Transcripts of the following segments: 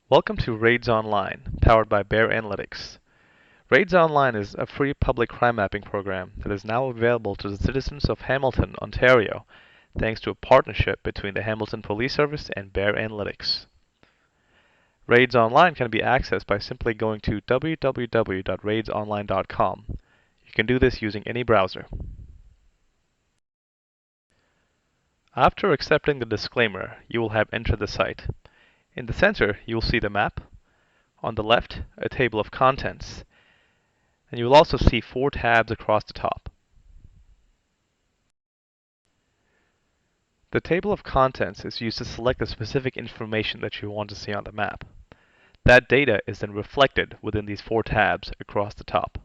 Welcome to Raids Online, powered by Bear Analytics. Raids Online is a free public crime mapping program that is now available to the citizens of Hamilton, Ontario, thanks to a partnership between the Hamilton Police Service and Bear Analytics. Raids Online can be accessed by simply going to www.raidsonline.com. You can do this using any browser. After accepting the disclaimer, you will have entered the site. In the center, you will see the map. On the left, a table of contents, and you will also see 4 tabs across the top. The table of contents is used to select the specific information that you want to see on the map. That data is then reflected within these 4 tabs across the top.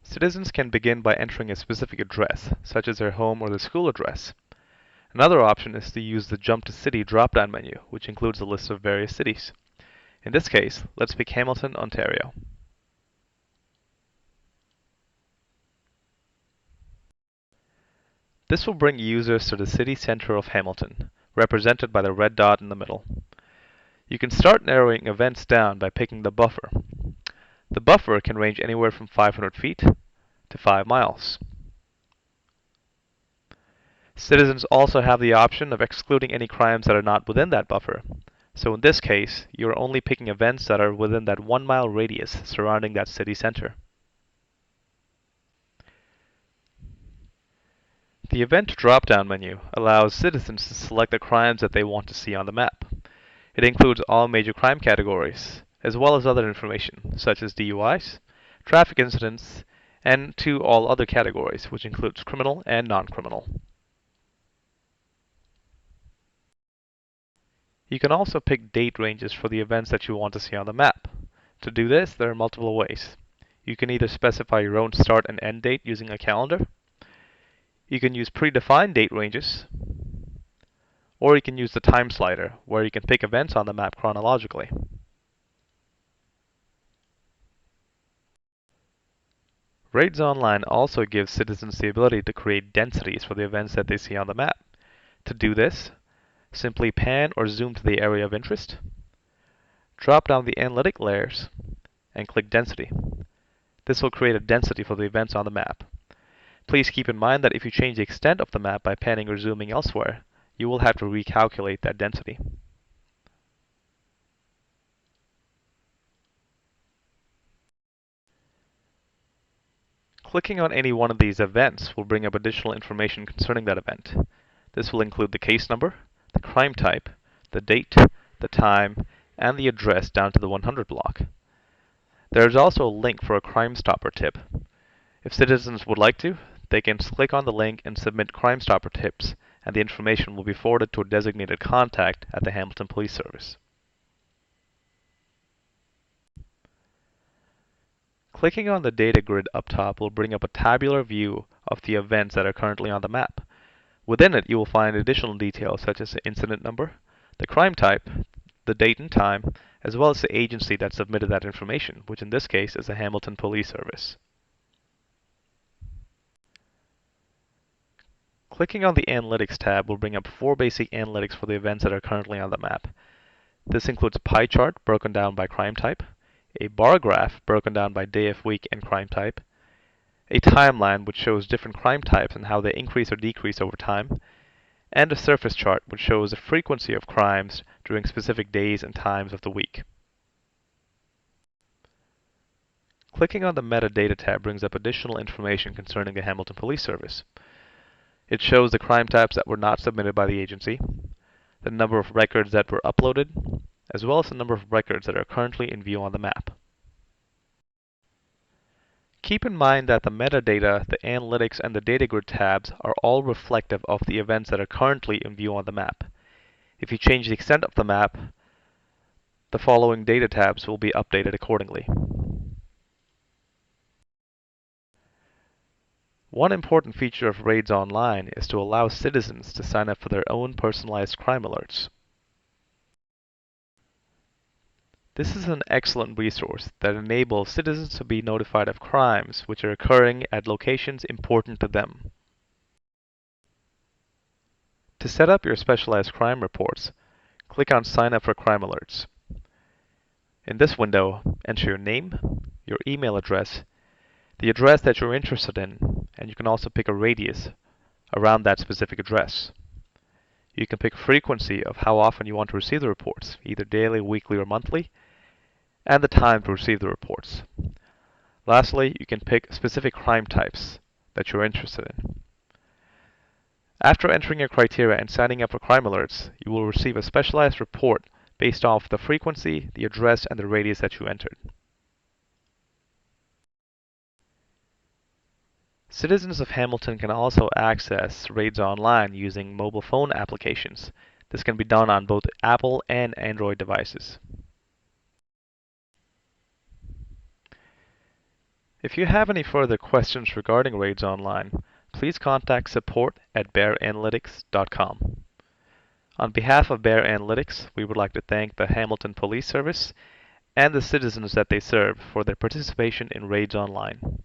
Citizens can begin by entering a specific address, such as their home or the school address. Another option is to use the Jump to City drop-down menu, which includes a list of various cities. In this case, let's pick Hamilton, Ontario. This will bring users to the city center of Hamilton, represented by the red dot in the middle. You can start narrowing events down by picking the buffer. The buffer can range anywhere from 500 feet to 5 miles. Citizens also have the option of excluding any crimes that are not within that buffer. So in this case, you are only picking events that are within that 1-mile radius surrounding that city center. The Event drop-down menu allows citizens to select the crimes that they want to see on the map. It includes all major crime categories, as well as other information, such as DUIs, traffic incidents, and to all other categories, which includes criminal and non-criminal. You can also pick date ranges for the events that you want to see on the map. To do this, there are multiple ways. You can either specify your own start and end date using a calendar. You can use predefined date ranges, or you can use the time slider, where you can pick events on the map chronologically. Raids Online also gives citizens the ability to create densities for the events that they see on the map. To do this, simply pan or zoom to the area of interest, drop down the analytic layers, and click Density. This will create a density for the events on the map. Please keep in mind that if you change the extent of the map by panning or zooming elsewhere, you will have to recalculate that density. Clicking on any one of these events will bring up additional information concerning that event. This will include the case number, the crime type, the date, the time, and the address down to the 100 block. There is also a link for a Crime Stopper tip. If citizens would like to, they can click on the link and submit Crime Stopper tips, and the information will be forwarded to a designated contact at the Hamilton Police Service. Clicking on the data grid up top will bring up a tabular view of the events that are currently on the map. Within it, you will find additional details such as the incident number, the crime type, the date and time, as well as the agency that submitted that information, which in this case is the Hamilton Police Service. Clicking on the Analytics tab will bring up 4 basic analytics for the events that are currently on the map. This includes a pie chart broken down by crime type, a bar graph broken down by day of week and crime type, a timeline which shows different crime types and how they increase or decrease over time, and a surface chart which shows the frequency of crimes during specific days and times of the week. Clicking on the Metadata tab brings up additional information concerning the Hamilton Police Service. It shows the crime types that were not submitted by the agency, the number of records that were uploaded, as well as the number of records that are currently in view on the map. Keep in mind that the metadata, the analytics, and the data grid tabs are all reflective of the events that are currently in view on the map. If you change the extent of the map, the following data tabs will be updated accordingly. One important feature of Raids Online is to allow citizens to sign up for their own personalized crime alerts. This is an excellent resource that enables citizens to be notified of crimes which are occurring at locations important to them. To set up your specialized crime reports, click click on Sign up for crime alerts. In this window, enter your name, your email address, the address that you're interested in, and you can also pick a radius around that specific address. You can pick frequency of how often you want to receive the reports, either daily, weekly, or monthly, and the time to receive the reports. Lastly, you can pick specific crime types that you're interested in. After entering your criteria and signing up for crime alerts, you will receive a specialized report based off the frequency, the address, and the radius that you entered. Citizens of Hamilton can also access raids online using mobile phone applications. This can be done on both Apple and Android devices. If you have any further questions regarding raids online, please contact support@bearanalytics.com. On behalf of Bear Analytics, we would like to thank the Hamilton Police Service and the citizens that they serve for their participation in raids online.